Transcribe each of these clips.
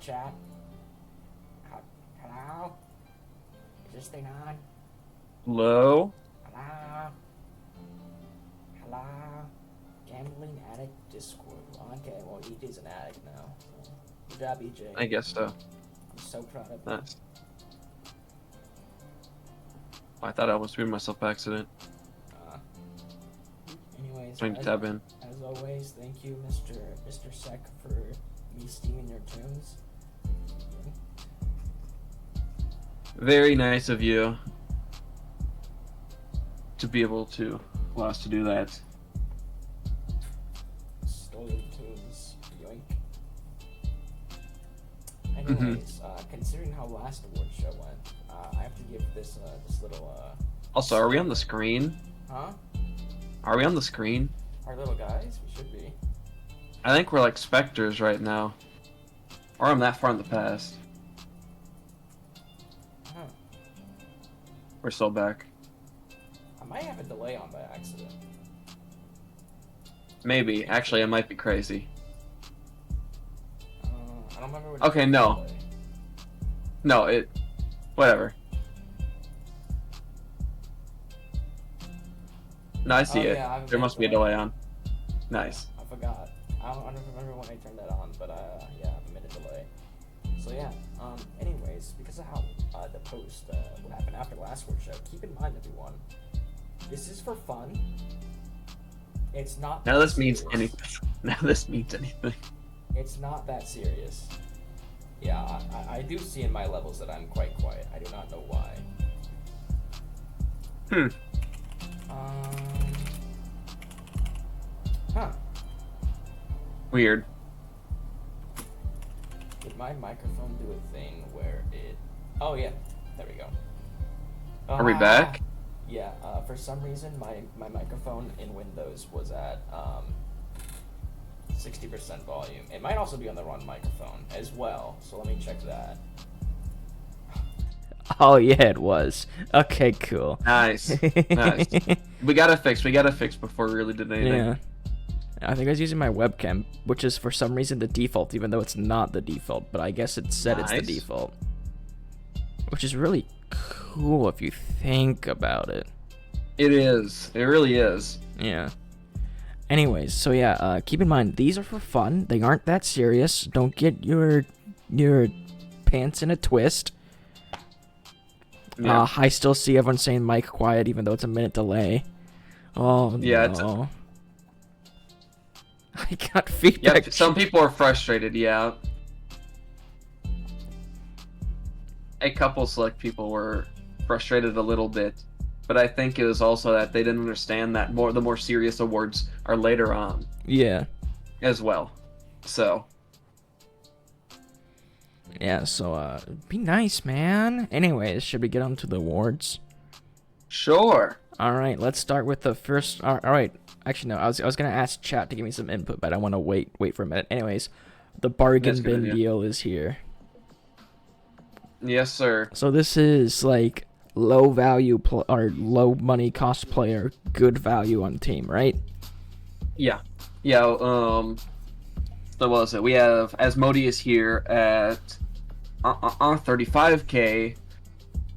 chat. Hello? Is this thing on? Hello? Hello? Hello? Gambling addict Discord. Okay, well, EJ's an addict now. So. Good job, EJ. I guess so. I'm so proud of you. Nice. I thought I was doing myself by accident. Anyways, Trying to tab in. As always, thank you, Mr. Sec, for me stealing your tunes. Very nice of you to be able to allow us to do that. Stole your tunes, yoink. Anyways, considering how last award show went, I have to give this little Also, are we on the screen? Huh? Are we on the screen? Our little guys? We should be. I think we're like specters right now. Or I'm that far in the past. Huh. We're still back. I might have a delay on by accident. Maybe. Actually, I might be crazy. I don't remember what. Okay, no. No, whatever. No, I see it. Yeah, There must be a delay on. Nice. I forgot. I don't remember when I turned that on, but yeah, I have a minute delay. So yeah. Anyways, because of how the post what happened after last workshop, keep in mind, everyone, this is for fun. It's not. Now this means anything. Now this means anything. It's not that serious. Yeah, I do see in my levels that I'm quite quiet. I do not know why. Huh. Weird. Did my microphone do a thing where it... Oh, yeah. There we go. Are we back? Yeah. For some reason, my microphone in Windows was at 60% volume. It might also be on the wrong microphone as well, so let me check that. Oh, yeah, it was. Okay, cool. Nice. Nice. We gotta fix before we really did anything. Yeah. I think I was using my webcam, which is for some reason the default, even though it's not the default, but I guess it said it's the default. Which is really cool if you think about it. It is. It really is. Yeah. Anyways, so yeah, keep in mind, these are for fun. They aren't that serious. Don't get your pants in a twist. Yeah. I still see everyone saying mic quiet, even though it's a minute delay. Oh, yeah, no. I got feedback. Yeah, some people are frustrated, yeah. A couple select people were frustrated a little bit, but I think it was also that they didn't understand that the more serious awards are later on. Yeah. As well. So. Yeah, so, be nice, man. Anyways, should we get on to the awards? Sure. Alright, let's start with the first... Alright, actually, no, I was gonna ask chat to give me some input, but I want to wait for a minute. Anyways, the bargain bin deal is here. Yes, sir. So this is, like, low value, or low money cost player, good value on team, right? Yeah. Yeah, so what was it? We have Asmodeus here at 35k,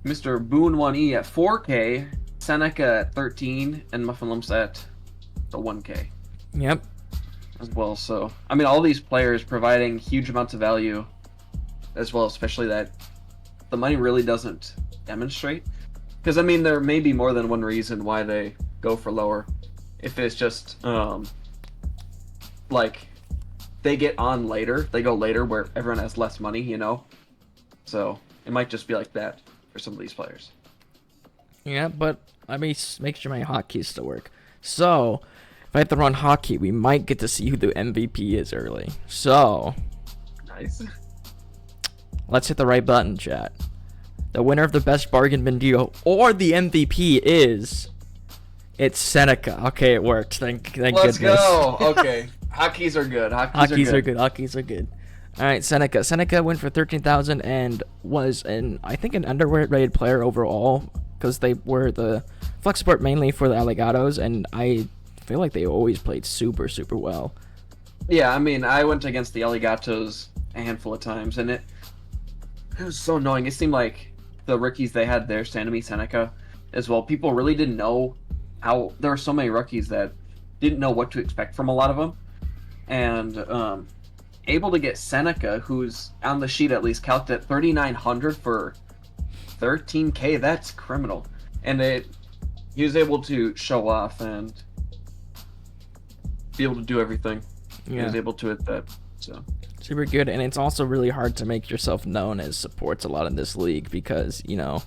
Mr. Boone1E at 4k, Seneca at 13, and Muffin Lumps at the 1k. Yep. As well, so I mean, all these players providing huge amounts of value, as well, especially that the money really doesn't demonstrate. Because I mean, there may be more than one reason why they go for lower. If it's just like they get on later, they go later where everyone has less money, you know. So it might just be like that for some of these players. Yeah, but let me make sure my hotkeys still work. So, if I have to run hotkey, we might get to see who the MVP is early. So, nice. Let's hit the right button, chat. The winner of the best bargain bin deal, or the MVP, is... It's Seneca. Okay, it worked. Thank goodness. Let's go. Okay. Hotkeys are good. Hotkeys are good. Hotkeys are good. All right, Seneca. Seneca went for 13,000 and was I think an underrated player overall, because they were the flex support mainly for the Alligatos, and I feel like they always played super well. Yeah, I mean, I went against the Alligatos a handful of times, and it was so annoying. It seemed like the rookies they had there, Sanemi, Seneca, as well, people really didn't know how. There were so many rookies that didn't know what to expect from a lot of them, and able to get Seneca, who's on the sheet at least calced at 3,900 for 13K. That's criminal, and he was able to show off and be able to do everything. Yeah. He was able to at that. So super good, and it's also really hard to make yourself known as supports a lot in this league because, you know,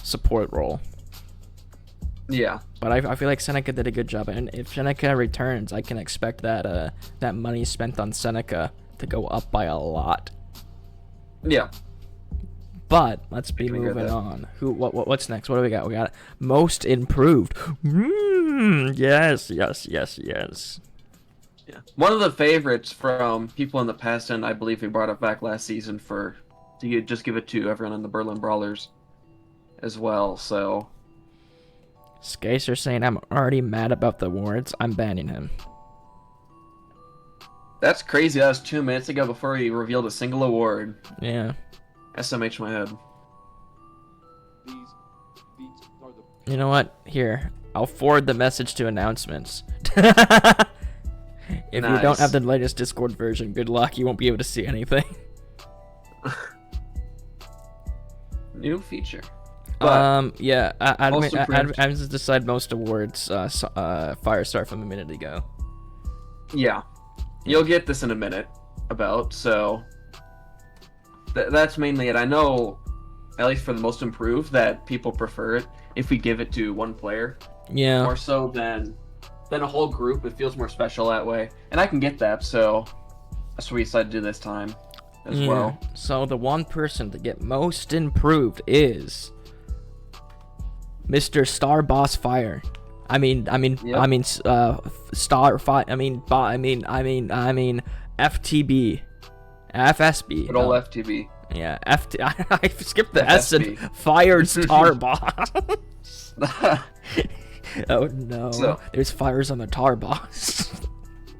support role. yeah, But I feel like Seneca did a good job, and if Seneca returns, I can expect that that money spent on Seneca to go up by a lot. yeah. But let's be can hear moving that. on. What's next? What do we got? We got most improved. Yes. Yeah. One of the favorites from people in the past, and I believe we brought it back last season to just give it to everyone in the Berlin Brawlers as well. So Skacer saying I'm already mad about the awards. I'm banning him. that's crazy. That was 2 minutes ago before he revealed a single award. Yeah. SMH my head. You know what? Here, I'll forward the message to announcements. If you don't Nice. have the latest Discord version, good luck. You won't be able to see anything. New feature. But Yeah. Most improved. Admins decide most awards. Firestar from a minute ago. yeah, you'll get this in a minute about. So that's mainly it. I know, at least for the most improved, that people prefer it if we give it to one player Yeah. more so than a whole group. It feels more special that way, and I can get that. So that's what we decided to do this time as well. So the one person to get most improved is Mr. Star Boss Fire. Yep. Star Fire. FTB, FSB. Good old no. FTB. Yeah, I skipped the S and FSB. fired Star Boss. Oh no, So- there's fires on the Tar Boss.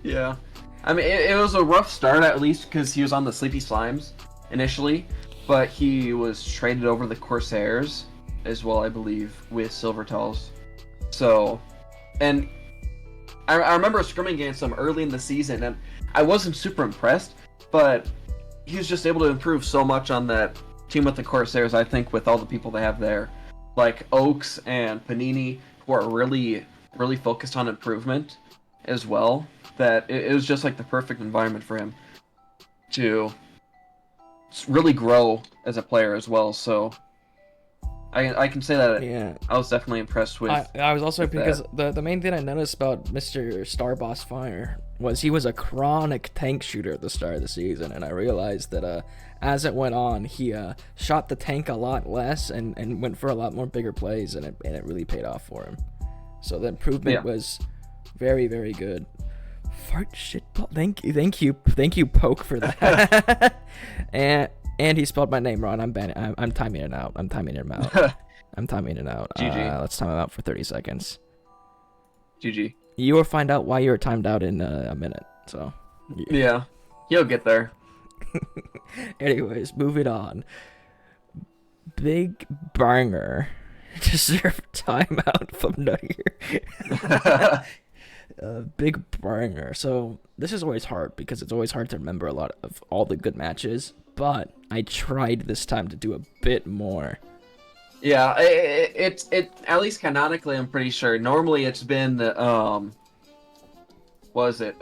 Yeah. I mean, it was a rough start, at least, because he was on the Sleepy Slimes initially, but he was traded over to the Corsairs as well, I believe, with Silvertals. So, and I remember scrimming against him early in the season, and I wasn't super impressed, but he was just able to improve so much on that team with the Corsairs, I think, with all the people they have there. Like Oaks and Panini, who are really, really focused on improvement as well, that it was just like the perfect environment for him to really grow as a player as well. So I can say that Yeah. I was definitely impressed with. I was also with because the main thing I noticed about Mr. Star Boss Fire was he was a chronic tank shooter at the start of the season, and I realized that as it went on, he shot the tank a lot less and went for a lot more bigger plays, and it really paid off for him. So the improvement was very, very good. Fart shit ball. Thank you, Poke, for that. and he spelled my name wrong. I'm banning. I'm timing it out. I'm timing him out. I'm timing it out. GG. Let's time him out for 30 seconds. GG. You will find out why you're timed out in a minute. So, Yeah, he'll get there. anyways, moving on. Big Banger deserved timeout from Nuttier. Big Banger. So this is always hard because it's always hard to remember a lot of all the good matches. But I tried this time to do a bit more. Yeah, it at least canonically, I'm pretty sure. Normally, it's been was it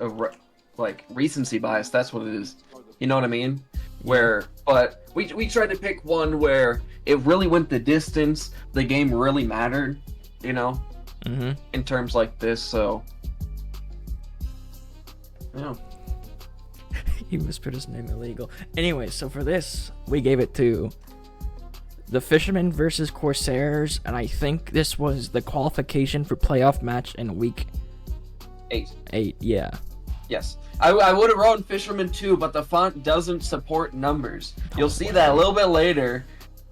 like recency bias? That's what it is. You know what I mean? But we tried to pick one where it really went the distance. The game really mattered. You know, in terms like this. So, yeah. He whispered his name illegal. Anyway, so for this, we gave it to the Fishermen versus Corsairs, and I think this was the qualification for playoff match in week 8. Yeah. Yes. I would have wrote Fisherman 2, but the font doesn't support numbers. You'll see that a little bit later.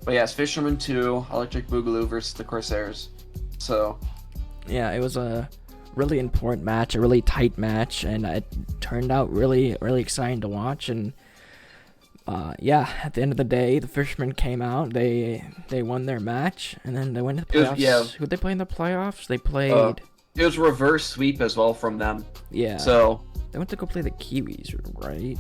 But yes, Fisherman 2, Electric Boogaloo versus the Corsairs. So, Yeah, it was a really important match, a really tight match, and it turned out really, really exciting to watch. And Yeah, at the end of the day, the Fishermen came out. They won their match, and then they went to the It was- playoffs. yeah. Who'd they play in the playoffs? They played. It was reverse sweep as well from them. Yeah. So, They went to go play the Kiwis, right?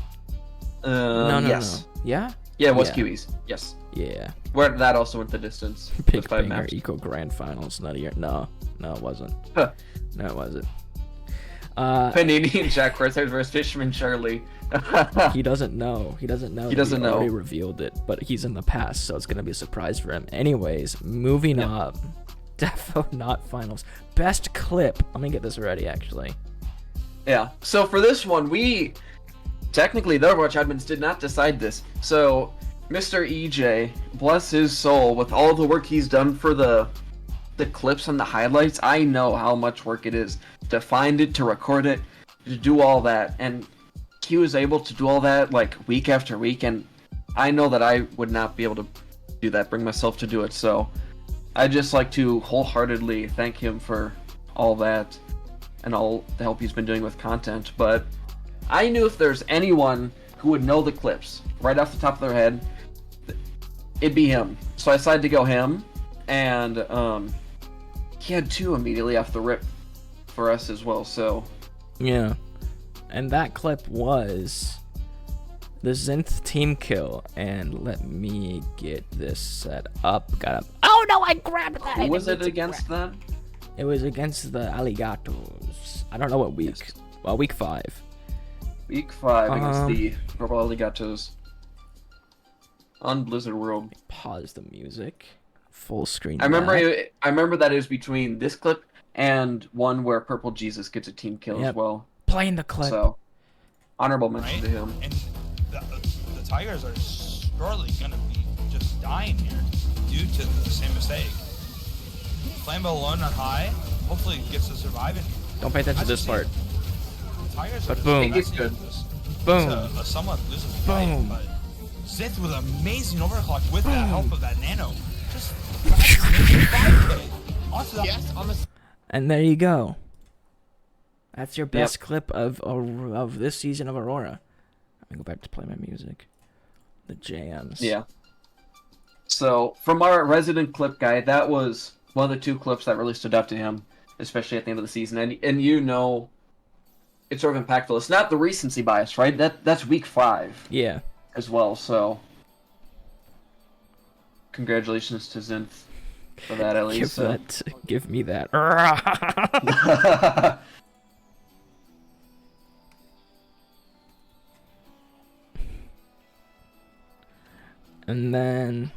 no, yes. No. Yeah? Yeah, it was Yeah. Kiwis. Yes. Yeah. Where that also went the distance. Big With 5 Banger maps. Eco Grand Finals. None of your. No, it wasn't. Huh. No, it wasn't. Panini and Jack Werther versus Fisherman Charlie. He doesn't know. He doesn't know. He that doesn't we already know. revealed it, but he's in the past, so it's gonna be a surprise for him. Anyways, moving Yep. up. Defo not finals. Best clip. Let me get this ready. Actually. Yeah. So for this one, we technically the Overwatch admins did not decide this. So Mr. EJ, bless his soul, with all the work he's done for the clips and the highlights, I know how much work it is to find it, to record it, to do all that, and he was able to do all that like week after week, and I know that I would not be able to do that, bring myself to do it. So I just like to wholeheartedly thank him for all that and all the help he's been doing with content. But I knew if there's anyone who would know the clips right off the top of their head, it'd be him. So I decided to go him, and he had 2 immediately off the rip for us as well. So Yeah. And that clip was the Zinth team kill. And let me get this set up. Got him. Oh no, I grabbed that. who was it against then? It was against the Alligatos. I don't know what week. Yes. Well, week 5. Week 5 against Um, the Purple Alligatos on Blizzard World. Pause the music. Full screen. I remember. back. I remember that it was between this clip and one where Purple Jesus gets a team kill as Yep. well. Playing the clip. So honorable mention Right? to him. And the Tigers are surely going to be just dying here due to the same mistake. Flambeau alone on high. Hopefully it gets to survive. And Don't pay attention to this part. the Tigers But are boom. just It's good. Boom. a somewhat losing Boom. fight. But Zith with an amazing overclock with the help of that nano. Just 5K. Onto that. Yes, on the And there you go. That's your best clip of this season of Aurora. Let me go back to play my music. The jams. Yeah. So from our resident clip guy, that was one of the 2 clips that really stood out to him, especially at the end of the season. And you know, it's sort of impactful. It's not the recency bias, right? That's week 5 Yeah. as well. So congratulations to Zinth for that at least. Give me that. And then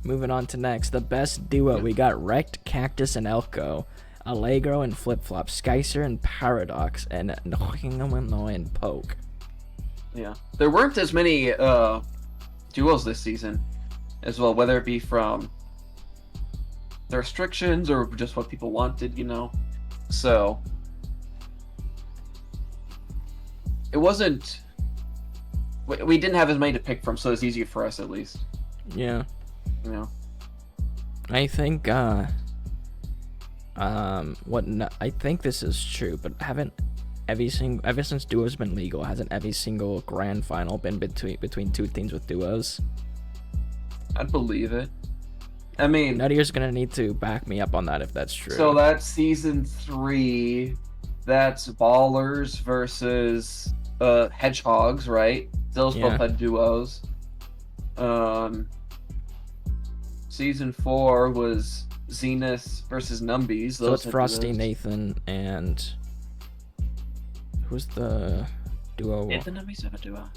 moving on to next, the best duo. We got Wrecked, Cactus, and Elko. Allegro and Flip Flop, Skycer and Paradox, and Nohingamo and Poke. Yeah, there weren't as many duos this season as well, whether it be from the restrictions or just what people wanted, you know. So it wasn't. We didn't have as many to pick from, so it was easier for us at least. Yeah. You know. I think I think this is true, but haven't ever since duos been legal, hasn't every single grand final been between 2 teams with duos? I'd believe it. I mean, Nuttier's gonna need to back me up on that if that's true. so that's season 3. That's Ballers versus Hedgehogs, right? Those Yeah. both had duos. Season 4 was Zenith versus Numbies. So Those it's had Frosty, duos. Nathan, and who's the duo? Did the Numbies have a duo?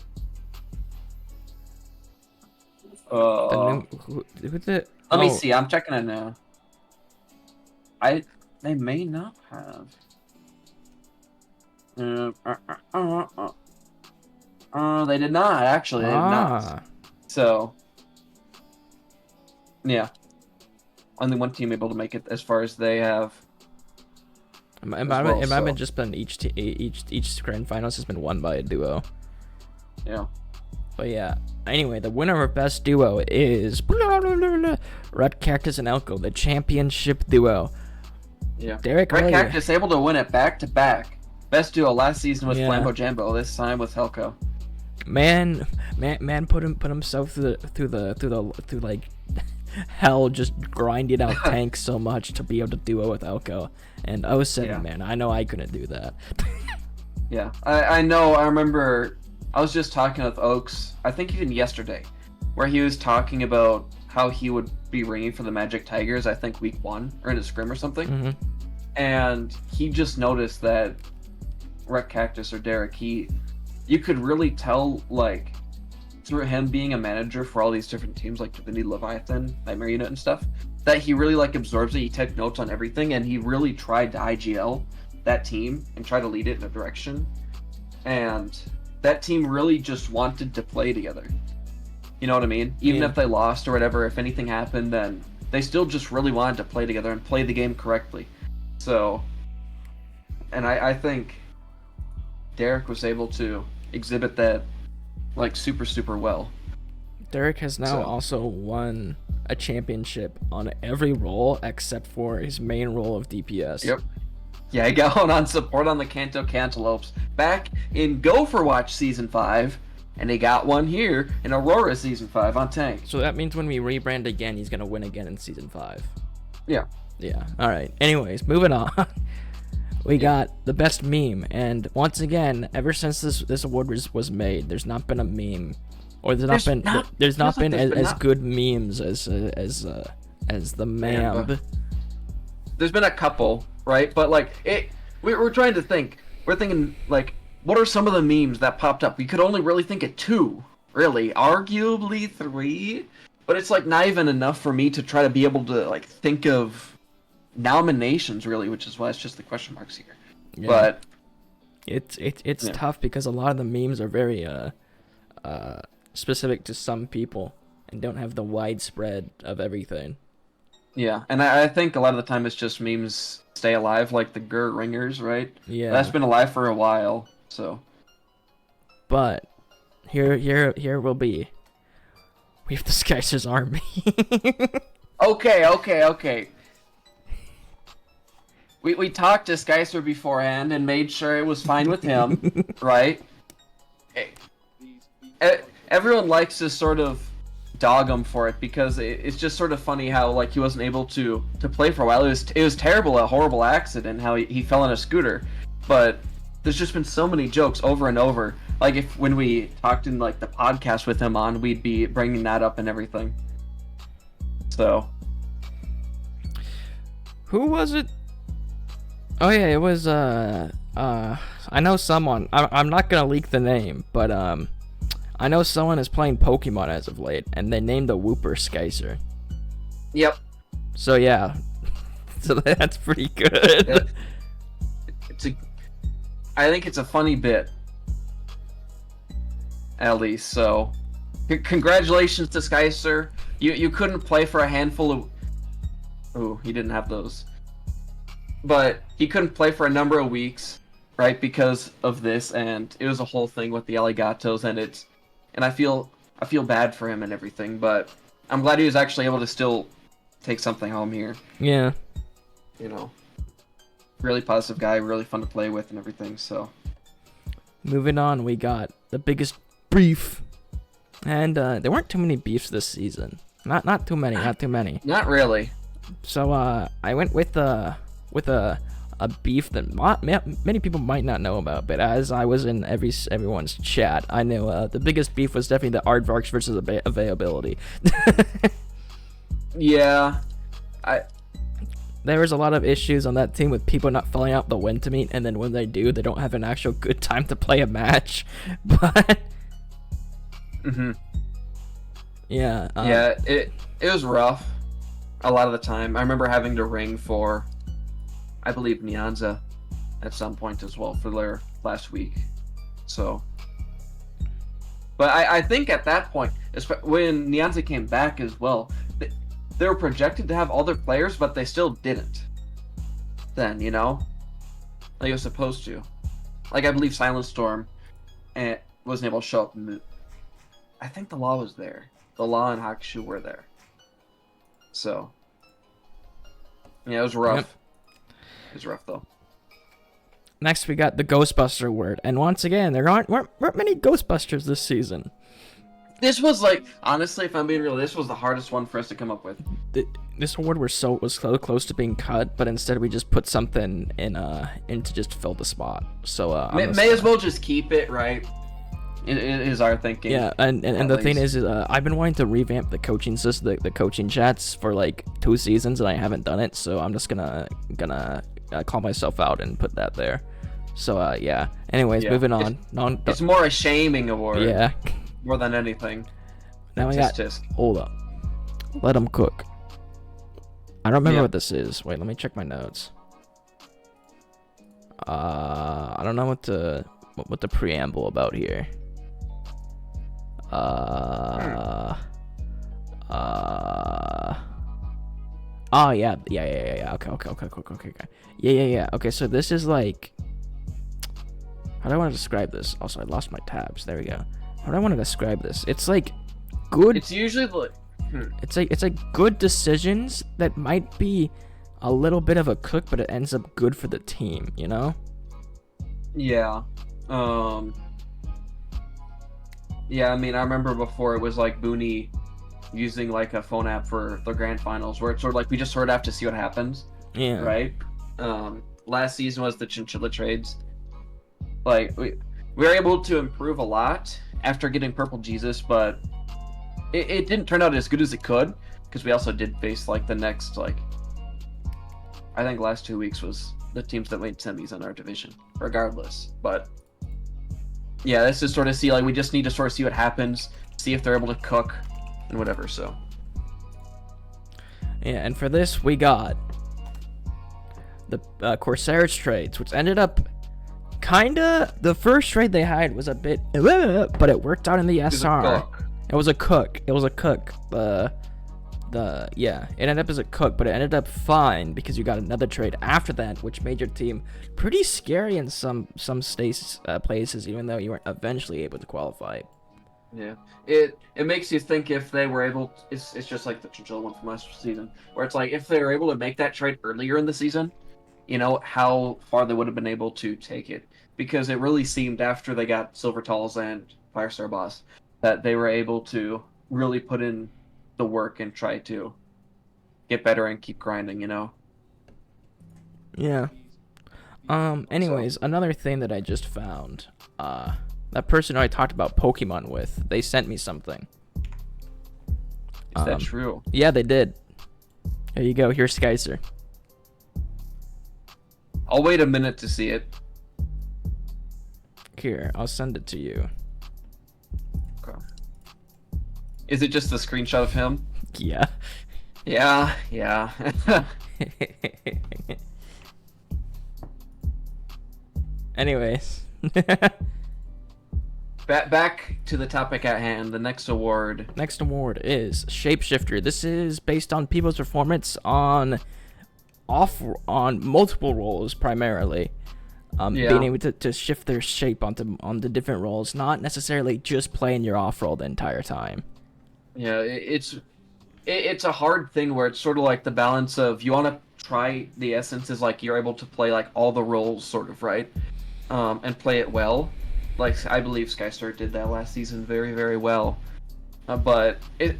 Who the? Let me oh, see. I'm checking it now. They may not have. They did not actually. They did not. Ah, So, yeah, only one team able to make it as far as they have. it might as have well, so. been just been each grand finals has been won by a duo. Yeah. But yeah, anyway, the winner of best duo is Red Cactus and Elko, the championship duo. Yeah. Derek Red earlier- Cactus able to win it back to back. Best duo last season was Yeah. Flambo Jambo. This time with Helco. Man put himself through like hell, just grinding out tanks so much to be able to duo with Elko. And 07, Yeah. man, I know I couldn't do that. Yeah, I know. I remember I was just talking with Oaks, I think even yesterday, where he was talking about how he would be ringing for the Magic Tigers, I think week 1, or in a scrim or something. Mm-hmm. And he just noticed that Rec Cactus or Derek, you could really tell, like, through him being a manager for all these different teams, like Divinity Leviathan, Nightmare Unit and stuff, that he really, like, absorbs it, he takes notes on everything, and he really tried to IGL that team and try to lead it in a direction. And that team really just wanted to play together. You know what I mean? Even if they lost or whatever, if anything happened, then they still just really wanted to play together and play the game correctly. So, and I think Derek was able to exhibit that, like, super well. Derek has now also won a championship on every role except for his main role of DPS. Yep. Yeah, he got one on support on the Kanto Cantaloupes back in Overwatch Season 5, and he got one here in Aurora Season 5 on tank. So that means when we rebrand again, he's going to win again in Season 5. Yeah. Yeah, alright. Anyways, moving on. We got the best meme, and once again, ever since this award was made, there's not been a meme, or there's not been as good memes as the MAMB. Yeah, there's been a couple, right? But like we're trying to think. We're thinking, like, what are some of the memes that popped up? We could only really think of 2, really, arguably 3, but it's like not even enough for me to try to be able to, like, think of nominations, really, which is why it's just the question marks here. Yeah. But it's tough because a lot of the memes are very specific to some people and don't have the widespread of everything. Yeah, and I think a lot of the time it's just memes stay alive, like the Gur Ringers, right? Yeah, that's been alive for a while. So, but here will be. We have the Skyser's army. Okay. We talked to Skyser beforehand and made sure it was fine with him, right? Everyone likes to sort of dog him for it because it's just sort of funny how, like, he wasn't able to play for a while. It was terrible, a horrible accident, how he fell on a scooter. But there's just been so many jokes over and over. Like, when we talked in, like, the podcast with him on, we'd be bringing that up and everything. So, who was it? Oh yeah, it was I know someone. I'm not gonna leak the name, but I know someone is playing Pokemon as of late, and they named the Wooper Skyser. Yep. So yeah, so that's pretty good. I think it's a funny bit, at least. So, congratulations to Skyser. You couldn't play for a handful of. Oh, he didn't have those. But he couldn't play for a number of weeks, right, because of this, and it was a whole thing with the Alligatos, and I feel bad for him and everything, but I'm glad he was actually able to still take something home here. Yeah. You know, really positive guy, really fun to play with and everything, so. Moving on, we got the biggest beef, and there weren't too many beefs this season. Not too many. Not really. So I went with a beef that many people might not know about, but as I was in everyone's chat, I knew the biggest beef was definitely the Aardvarks versus availability. Yeah, there was a lot of issues on that team with people not filling out the win to meet, and then when they do, they don't have an actual good time to play a match. But yeah, it was rough a lot of the time. I remember having to ring for, I believe, Nyanza at some point as well for their last week. So, but I think at that point, when Nyanza came back as well, they were projected to have all their players, but they still didn't. Then, you know, like it was supposed to. Like, I believe Silent Storm wasn't able to show up. I think the Law was there. The Law and Hakushu were there. So, yeah, it was rough. Yep. It was rough, though. Next, we got the Ghostbuster award, and once again, there weren't many Ghostbusters this season. This was like, honestly, if I'm being real, this was the hardest one for us to come up with. This award was so close to being cut, but instead we just put something in to just fill the spot. So may as well just keep it, right? It is our thinking. Yeah, and the thing is, I've been wanting to revamp the coaching system, the coaching chats for like 2 seasons, and I haven't done it. So I'm just gonna call myself out and put that there. So yeah. Anyways, moving on. It's more a shaming award. Yeah. More than anything. Now we got. Hold up. Let them cook. I don't remember what this is. Wait, let me check my notes. I don't know what the preamble about here. Oh yeah. Okay. Yeah. Okay, so this is like. How do I want to describe this? Also, I lost my tabs. There we go. How do I want to describe this? It's like good. It's usually like. It's like good decisions that might be a little bit of a cook, but it ends up good for the team. You know? Yeah. Yeah. I mean, I remember before it was like Booney using like a phone app for the grand finals, where it's sort of like we just sort of have to see what happens. Yeah. Right. Last season was the chinchilla trades. Like we were able to improve a lot after getting Purple Jesus, but it didn't turn out as good as it could, because we also did face like the next, like, I think last 2 weeks was the teams that made semis in our division regardless. But yeah, this is sort of see, like, we just need to sort of see what happens, see if they're able to cook and whatever. So yeah, and for this we got the Corsairs trades, which ended up kinda, the first trade they had was a bit, but it worked out in the SR. It was a cook. Yeah, it ended up as a cook, but it ended up fine because you got another trade after that, which made your team pretty scary in some places, even though you weren't eventually able to qualify. Yeah, it makes you think if they were able. It's just like the chinchilla one from last season, where it's like if they were able to make that trade earlier in the season, you know how far they would have been able to take it, because it really seemed after they got Silver Talls and Firestar Boss that they were able to really put in the work and try to get better and keep grinding, you know? Yeah. Anyways, another thing that I just found, that person who I talked about Pokemon with, they sent me something. Is that true? Yeah, they did. There you go. Here's Skycer. I'll wait a minute to see it. Here, I'll send it to you. Okay. Is it just a screenshot of him? Yeah. Yeah. Anyways. Back to the topic at hand, the next award. Next award is Shapeshifter. This is based on people's performance on multiple roles primarily. Being able to shift their shape onto different roles, not necessarily just playing your off role the entire time. Yeah, it's a hard thing where it's sort of like the balance of you want to try the essence is like you're able to play like all the roles sort of, right? And play it well. Like I believe Skystar did that last season very, very well. But it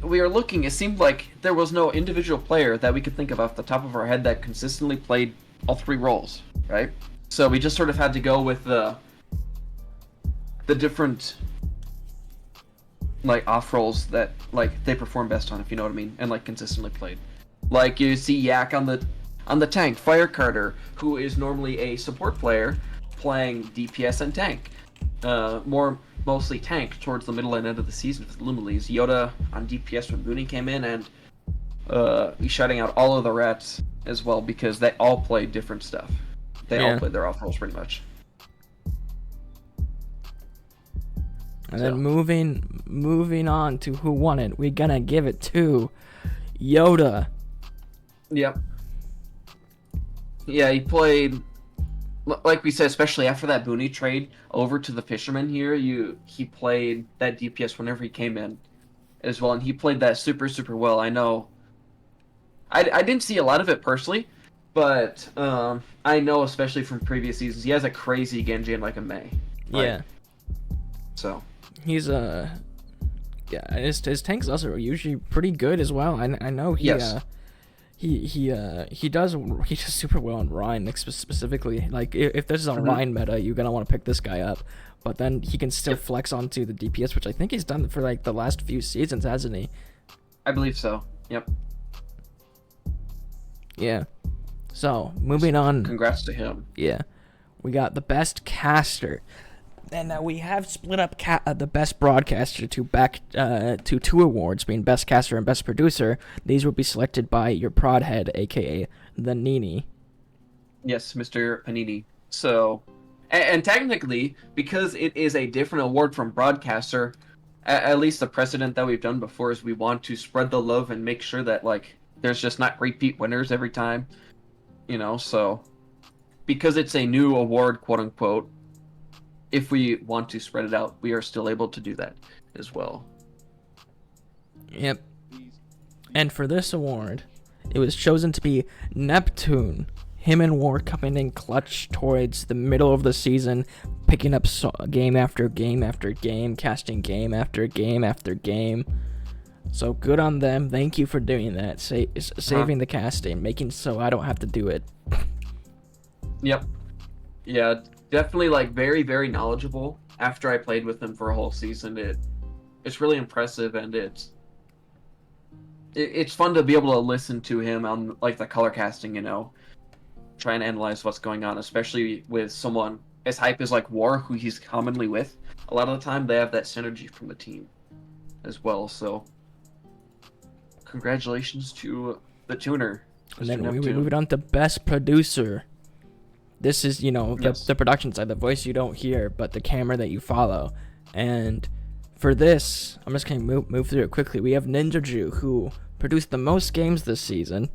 seemed like there was no individual player that we could think of off the top of our head that consistently played all 3 roles, right? So we just sort of had to go with the different like off roles that like they perform best on, if you know what I mean, and like consistently played. Like you see Yak on the tank, Fire Carter, who is normally a support player playing DPS and tank. Mostly tank towards the middle and end of the season with Lumilise. Yoda on DPS when Booney came in, and he's shutting out all of the rats as well because they all play different stuff. They all play their off roles pretty much. And then moving on to who won it, we're gonna give it to Yoda. Yep. Yeah, he played, like we said, especially after that Booney trade over to the Fisherman here, he played that DPS whenever he came in as well, and he played that super, super well. I know I didn't see a lot of it personally, But I know, especially from previous seasons, he has a crazy Genji and like a Mei. Yeah. So He's yeah, his tanks also are usually pretty good as well. I know he Yes. he does super well on Rhine, like specifically. Like if this is on Mhm. Rhine meta, you're gonna want to pick this guy up. But then he can still Yep. flex onto the DPS, which I think he's done for like the last few seasons, hasn't he? I believe so. Yep. Yeah. So moving on. Congrats to him. Yeah, we got the best caster, and we have split up the best broadcaster to two awards, being best caster and best producer. These will be selected by your prod head, aka the Nini. Yes, Mr. Panini. So, and technically, because it is a different award from broadcaster, at least the precedent that we've done before is we want to spread the love and make sure that like there's just not repeat winners every time. So because it's a new award, quote unquote, if we want to spread it out, we are still able to do that as well. Yep. And for this award, it was chosen to be Neptune. Him and War coming in clutch towards the middle of the season, picking up game after game after game, casting game after game after game. So good on them. Thank you for doing that. Saving the casting, making so I don't have to do it. Yep. Yeah, definitely like very, very knowledgeable. After I played with him for a whole season, it's really impressive, and it's fun to be able to listen to him on like the color casting, try and analyze what's going on, especially with someone as hype as like War, who he's commonly with. A lot of the time they have that synergy from the team as well, so congratulations to the tuner. And Mr. then we Neptune. moved on to best producer. This is, Yes. the production side, the voice you don't hear, but the camera that you follow. And for this, I'm just going to move through it quickly. We have Ninja Ju, who produced the most games this season.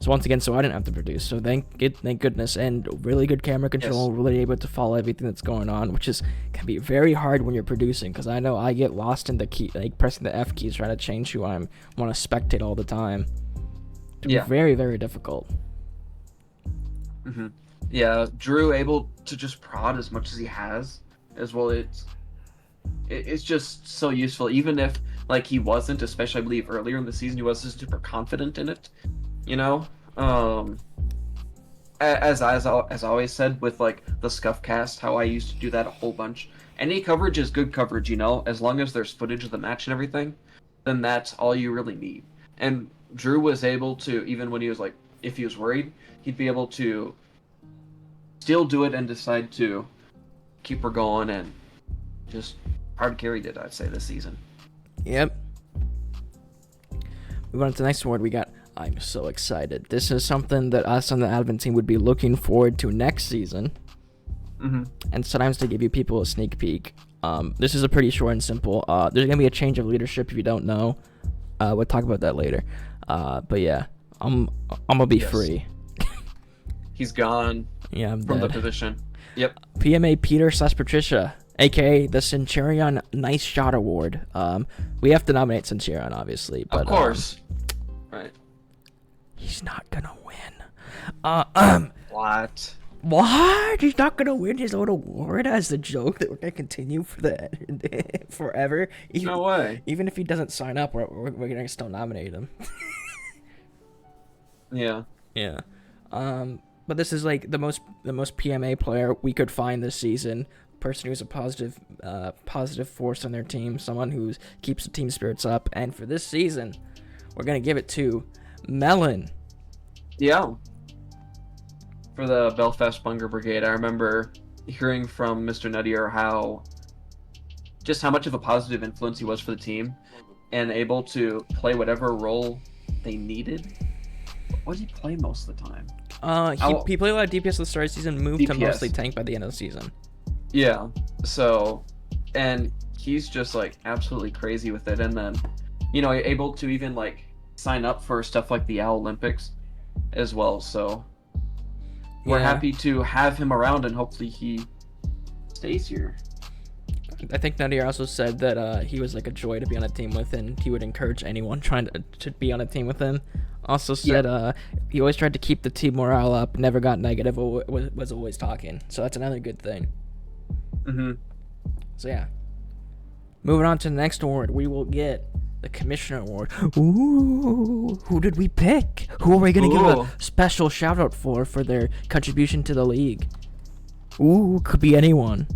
So once again, I didn't have to produce. So thank goodness, and really good camera control, Yes. really able to follow everything that's going on, which can be very hard when you're producing, because I know I get lost in the key, like pressing the F keys, trying to change who I want to spectate all the time. It Yeah. very, very difficult. Mm-hmm. Yeah, Drew able to just prod as much as he has as well. It's just so useful, even if like he wasn't, especially I believe earlier in the season he wasn't super confident in it. As always said with like the scuff cast, how I used to do that a whole bunch. Any coverage is good coverage, as long as there's footage of the match and everything, then that's all you really need. And Drew was able to, even when he was like, if he was worried, he'd be able to still do it and decide to keep her going, and just hard carried it, I'd say, this season. Yep. Moving on to the next award, we got I'm so excited. This is something that us on the admin team would be looking forward to next season. Mm-hmm. And sometimes to give you people a sneak peek. This is a pretty short and simple. There's going to be a change of leadership if you don't know. We'll talk about that later. But yeah, I'm going to be Yes. free. He's gone Yeah, I'm from the dead. position. Yep. PMA Peter / Patricia, aka the Centurion Nice Shot Award. We have to nominate Centurion, obviously. But, Of course. Right. he's not going to win. What? What? He's not gonna win his own award as the joke that we're gonna continue for forever. No way. Even if he doesn't sign up, we're gonna still nominate him. Yeah. Yeah. But this is like the most PMA player we could find this season. Person who's a positive force on their team, someone who keeps the team spirits up. And for this season, we're gonna give it to Melon. Yeah. For the Belfast Bunger Brigade, I remember hearing from Mr. Nuttier how much of a positive influence he was for the team, and able to play whatever role they needed. What did he play most of the time? He played a lot of DPS at the start of the season, moved to DPS. mostly tank by the end of the season. Yeah. So, and he's just like absolutely crazy with it, and then, able to even like sign up for stuff like the Owl Olympics as well. So we're Yeah. happy to have him around, and hopefully he stays here. I think Nadir also said that he was like a joy to be on a team with, and he would encourage anyone trying to be on a team with him. Also said he always tried to keep the team morale up, never got negative, was always talking. So that's another good thing. Mm-hmm. So yeah. Moving on to the next award, we will get the Commissioner Award. Ooh, who did we pick? Who are we going to give a special shout out for their contribution to the league? Ooh, could be anyone.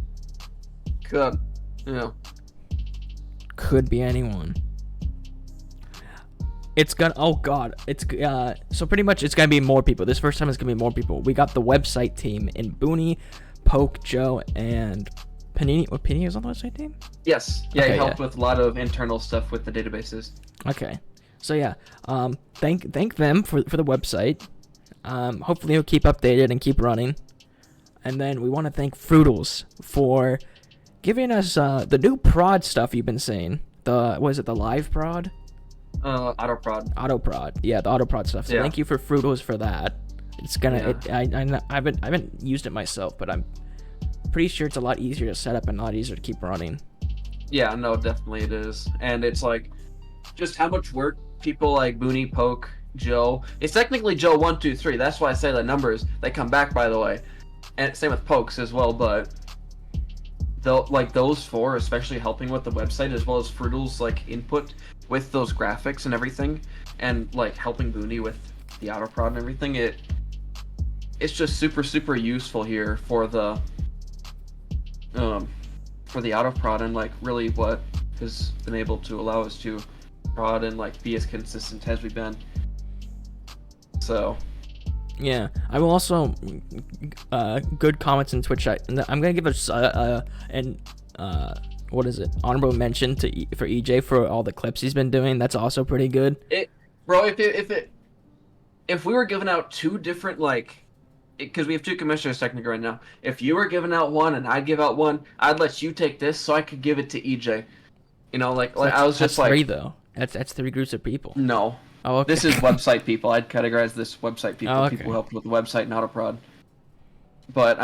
Good. Yeah. Could be anyone. It's gonna. Oh God. It's so pretty much it's gonna be more people. This first time it's gonna be more people. We got the website team in Booney, Poke, Joe, and Panini. What, Panini is on the website team? Yes. Yeah, Okay, he helped with a lot of internal stuff with the databases. Okay. So yeah. Thank them for the website. Hopefully it'll keep updated and keep running. And then we want to thank Fruitles for giving us the new prod stuff you've been seeing. The live prod? Auto prod. Yeah, the auto prod stuff. So Yeah. thank you for Fruitles for that. It's gonna. Yeah. I haven't used it myself, but I'm pretty sure it's a lot easier to set up and a lot easier to keep running. Yeah, no, definitely it is. And it's like just how much work people like Booney, Poke, Joe. It's technically Joe 1, 2, 3. That's why I say the numbers. They come back, by the way. And same with Pokes as well, but like those four, especially helping with the website as well as Fruitle's like input with those graphics and everything, and like helping Booney with the auto prod and everything. It's just super useful here for the auto prod, and like really what has been able to allow us to prod and like be as consistent as we've been. So Yeah, I will also good comments in Twitch chat. I'm gonna give what is it? Honorable mention for EJ for all the clips he's been doing. That's also pretty good. If we were giving out two different because we have two commissioners technically right now. If you were giving out one and I'd give out one, I'd let you take this so I could give it to EJ. You know, I was just three though. That's three groups of people. No. Oh, okay. This is website people. I'd categorize this website people. Oh, okay. People who helped with the website and AutoProd. But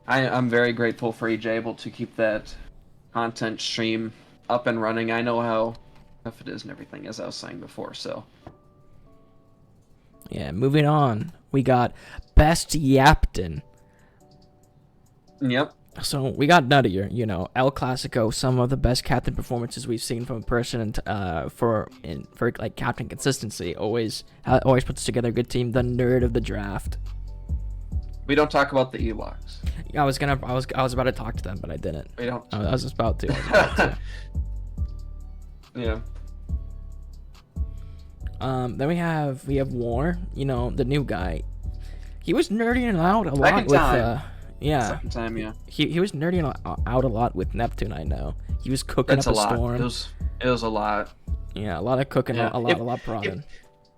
I'm very grateful for EJ able to keep that content stream up and running. I know how tough it is and everything, as I was saying before. So yeah, moving on. We got Best Yapton. Yep. So we got Nuttier, El Clasico, some of the best captain performances we've seen from a person, and for like captain consistency, always puts together a good team. The nerd of the draft. We don't talk about the Ewoks. I was about to talk to them, but I didn't. We don't. I was just about to. Yeah. Then we have War, the new guy. He was nerding out a lot with yeah. Second time, yeah. He was nerding out a lot with Neptune, I know. He was cooking up a storm. It was a lot. Yeah, a lot of cooking, Yeah. a lot prodding.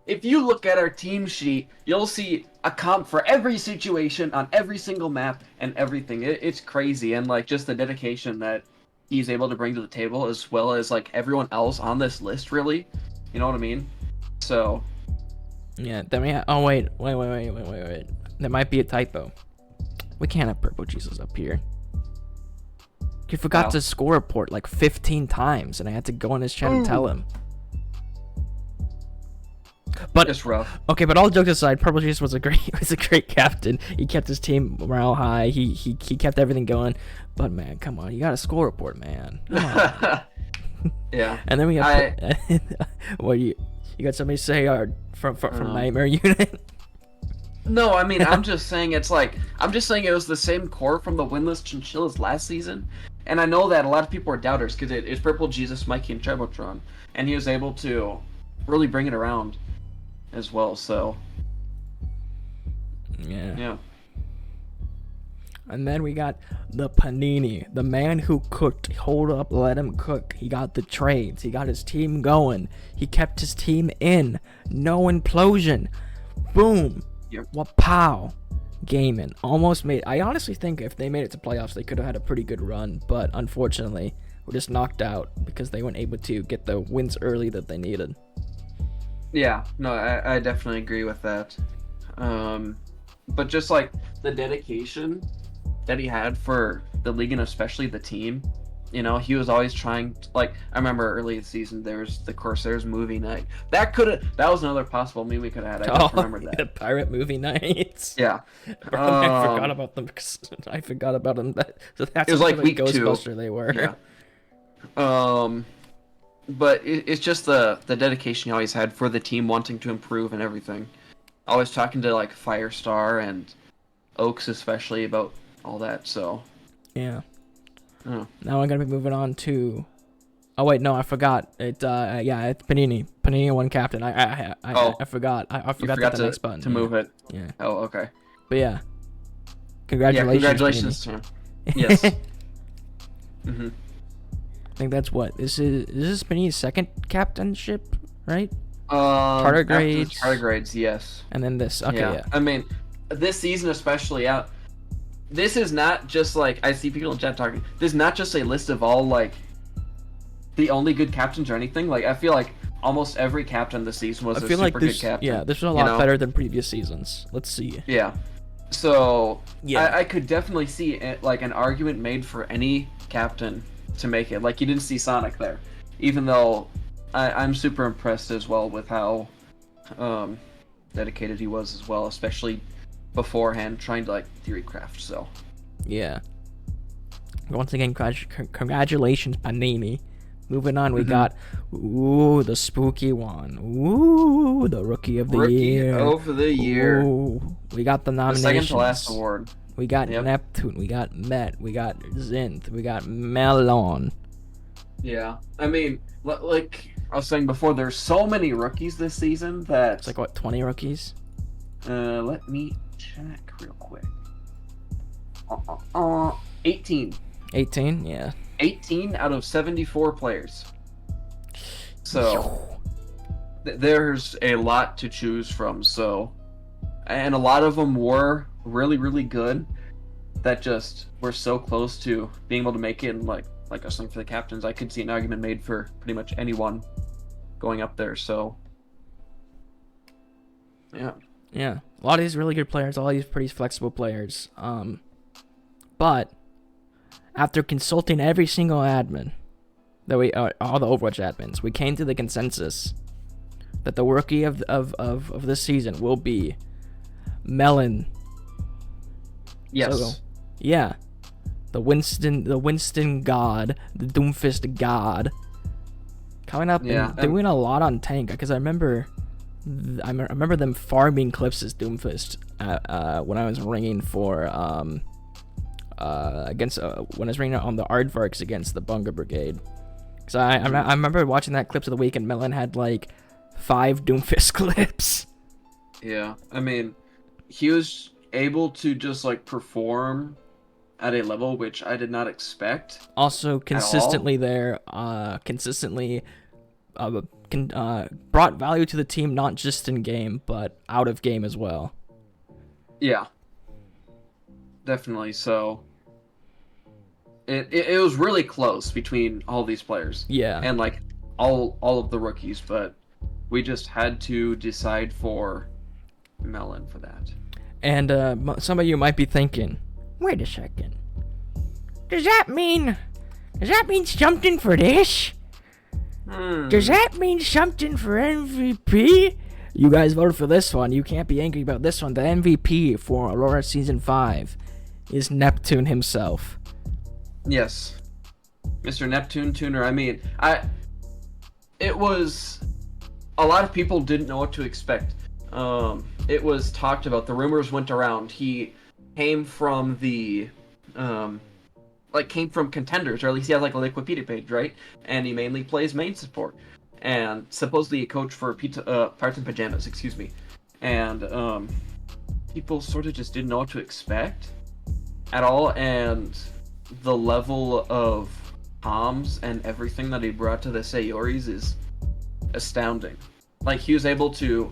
If you look at our team sheet, you'll see a comp for every situation on every single map and everything. It's crazy, and just the dedication that he's able to bring to the table, as well as everyone else on this list, really. You know what I mean? So. Yeah. Then we have. Oh wait. There might be a typo. We can't have Purple Jesus up here. He forgot to score report 15 times, and I had to go on his chat and tell him. But it's rough. Okay, but all jokes aside, Purple Jesus was a great captain. He kept his team morale high. He kept everything going. But man, come on, you got a score report, man. Come on. Yeah. And then we have what you got somebody say from Nightmare Unit. No, I mean, I'm just saying it was the same core from the winless Chinchillas last season, and I know that a lot of people are doubters because it's Purple Jesus, Mikey, and Trebotron, and he was able to really bring it around as well. So yeah. And then we got the Panini, the man who cooked. Hold up, let him cook. He got the trades. He got his team going. He kept his team in. No implosion. Boom. Yep. Wapow. Gaming. Almost made. I honestly think if they made it to playoffs, they could have had a pretty good run. But unfortunately, we're just knocked out because they weren't able to get the wins early that they needed. Yeah. No, I definitely agree with that. But just the dedication that he had for the league and especially the team. You know, he was always trying to, like, I remember early in the season there was the Corsairs movie night. That was another possible movie we could have had. I just remembered that. The pirate movie nights. Yeah. I forgot about them. I forgot about them. So that's it was like week Ghostbuster 2. They were. Yeah. But it's just the dedication he always had for the team, wanting to improve and everything. Always talking to like Firestar and Oaks especially about all that. So. Yeah. Oh. Now I'm gonna be moving on to. Oh wait, no, I forgot. It's Panini. Panini won captain. I forgot. I forgot that the next button to move it. Yeah. Oh, okay. But yeah. Congratulations. Yeah, congratulations to him. Yes. Mm-hmm. I think that's what this is Panini's second captainship, right? Tardigrades. Tardigrades, yes. And then this. Okay, yeah. I mean, this season especially out. This is not just like I see people in chat talking. This is not just a list of all like the only good captains or anything. Like I feel like almost every captain this season was a super good captain. Yeah, this was a lot better than previous seasons. Let's see. Yeah. So yeah, I could definitely see like an argument made for any captain to make it. Like you didn't see Sonic there, even though I'm super impressed as well with how dedicated he was as well, especially beforehand trying to like theory craft. So yeah, once again congratulations Panini. Moving on, we got the spooky one, the rookie of the year. We got the nominations. The second to last award. We got Neptune, we got Met, we got Zinth, we got Melon. Yeah, I mean, like I was saying before, there's so many rookies this season that it's like what, 20 rookies? Let me check real quick. 18. 18, yeah. 18 out of 74 players. So there's a lot to choose from. So, and a lot of them were really, really good. That just were so close to being able to make it. And like I was saying for the captains, I could see an argument made for pretty much anyone going up there. So, yeah. Yeah, a lot of these really good players, all these pretty flexible players. But after consulting every single admin, all the Overwatch admins, we came to the consensus that the rookie of this season will be Melon. Yes. So, yeah, the Winston God, the Doomfist God, coming up and doing a lot on tank. Because I remember them farming clips as Doomfist when I was ringing for against when I was ringing on the Aardvarks against the Bunga Brigade. So I remember watching that clips of the week, and Melon had like 5 Doomfist clips. Yeah, I mean, he was able to just like perform at a level which I did not expect. Also consistently there, consistently brought value to the team, not just in game but out of game as well. Yeah, definitely. So it was really close between all these players. Yeah, and like all of the rookies, but we just had to decide for Melon for that. And some of you might be thinking, wait a second, does that mean something for this? Does that mean something for MVP? You guys voted for this one. You can't be angry about this one. The MVP for Aurora Season 5 is Neptune himself. Yes. Mr. Neptune Tuner. I mean, it was... A lot of people didn't know what to expect. It was talked about. The rumors went around. He came from the... came from contenders, or at least he has like a Wikipedia page, right? And he mainly plays main support, and supposedly a coach for Parts and Pajamas, excuse me. And people sort of just didn't know what to expect at all, and the level of comms and everything that he brought to the Sayoris is astounding. Like, he was able to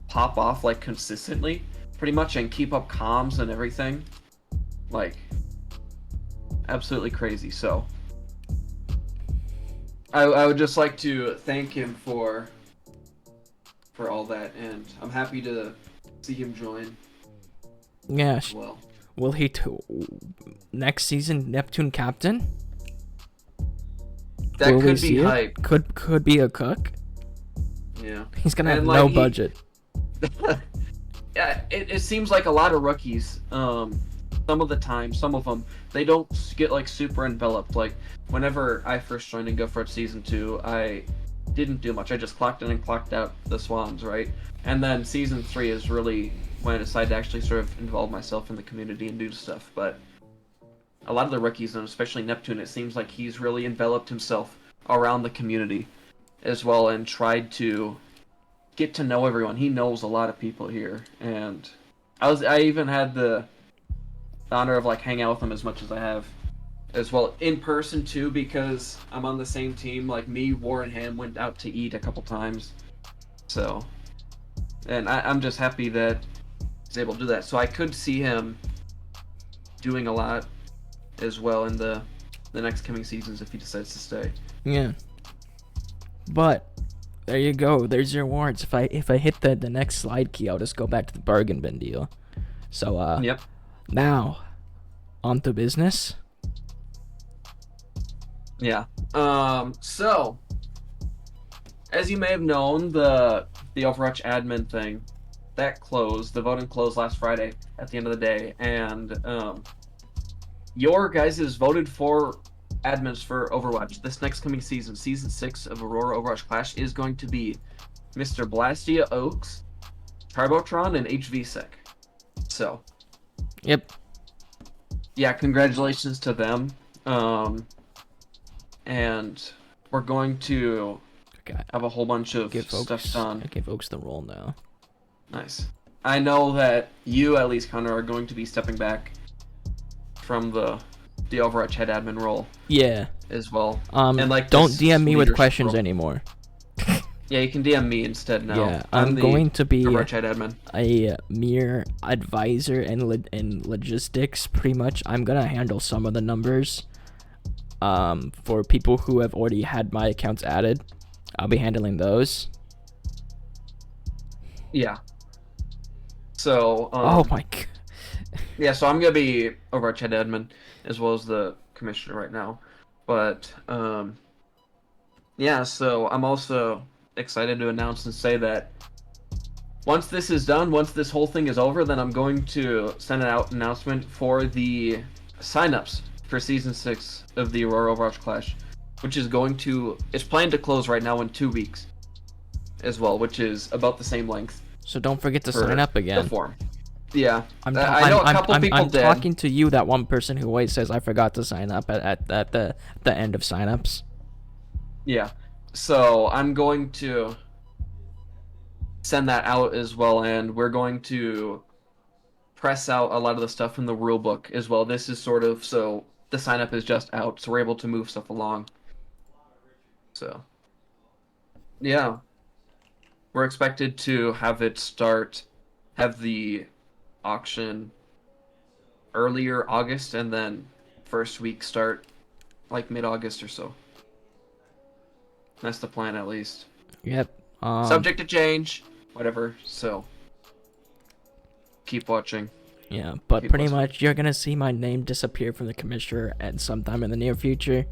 pop off like consistently, pretty much, and keep up comms and everything. Like, absolutely crazy. So I would just like to thank him for all that, and I'm happy to see him join. Yeah, as well. will he next season Neptune captain? That Will we could see be it? hype. Could be a cook. Yeah. He's gonna have And, no like, budget. Yeah, it seems like a lot of rookies, some of the time, some of them, they don't get, like, super enveloped. Like, whenever I first joined in GoFort Season 2, I didn't do much. I just clocked in and clocked out the Swans, right? And then Season 3 is really when I decided to actually sort of involve myself in the community and do stuff. But a lot of the rookies, and especially Neptune, it seems like he's really enveloped himself around the community as well and tried to get to know everyone. He knows a lot of people here, and I even had the honor of like hanging out with him as much as I have as well in person too, because I'm on the same team. Like me, War, and him went out to eat a couple times. So, and I'm just happy that he's able to do that. So I could see him doing a lot as well in the next coming seasons if he decides to stay. Yeah. But there you go. There's your awards. If I hit the next slide key, I'll just go back to the bargain bin deal. So Yep. now on to business. Yeah. So as you may have known, the Overwatch admin thing that closed. The voting closed last Friday at the end of the day, and your guys has voted for admins for Overwatch. This next coming season, Season 6 of Aurora Overwatch Clash, is going to be Mr. Blastia Oaks, Carbotron, and HVSec. So, Yep. yeah, congratulations to them. And we're going to Okay. have a whole bunch of Give stuff folks. done. Okay, folks, the roll now. Nice. I know that you, at least, Connor, are going to be stepping back from the Overwatch head admin role Yeah. as well. And like don't this DM me with leadership questions role. anymore. Yeah, you can DM me instead now. Yeah, I'm the going to be Overwatch head admin. a mere advisor in logistics. Pretty much, I'm gonna handle some of the numbers. For people who have already had my accounts added, I'll be handling those. Yeah. So. Oh my god. Yeah, so I'm gonna be Overwatch head admin as well as the commissioner right now, but yeah. So I'm also excited to announce and say that once this is done, once this whole thing is over, then I'm going to send out an announcement for the signups for Season 6 of the Aurora Overwatch Clash, which is it's planned to close right now in 2 weeks as well, which is about the same length. So don't forget to for sign up again. The form. Yeah, I know a couple people I'm did. talking to you, that one person who always says I forgot to sign up at the end of signups. Yeah, so I'm going to send that out as well, and we're going to press out a lot of the stuff from the rule book as well. This is sort of so the sign up is just out, so we're able to move stuff along. So, yeah, we're expected to have the auction earlier August, and then first week start like mid-August or so. That's the plan, at least. Yep. Subject to change, whatever. So keep watching. Yeah, but Keep pretty listening. much you're gonna see my name disappear from the commissioner at sometime in the near future.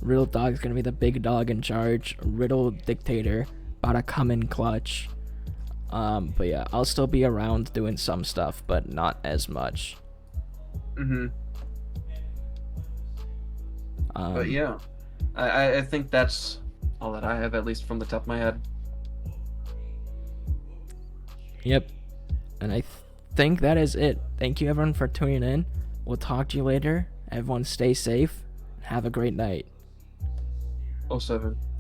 RiddleDog's gonna be the big dog in charge. Riddle Dictator about to come in clutch. But yeah, I'll still be around doing some stuff, but not as much. But yeah, I think that's all that I have, at least from the top of my head. Yep. And I think that is it. Thank you everyone for tuning in. We'll talk to you later. Everyone stay safe. Have a great night. 07.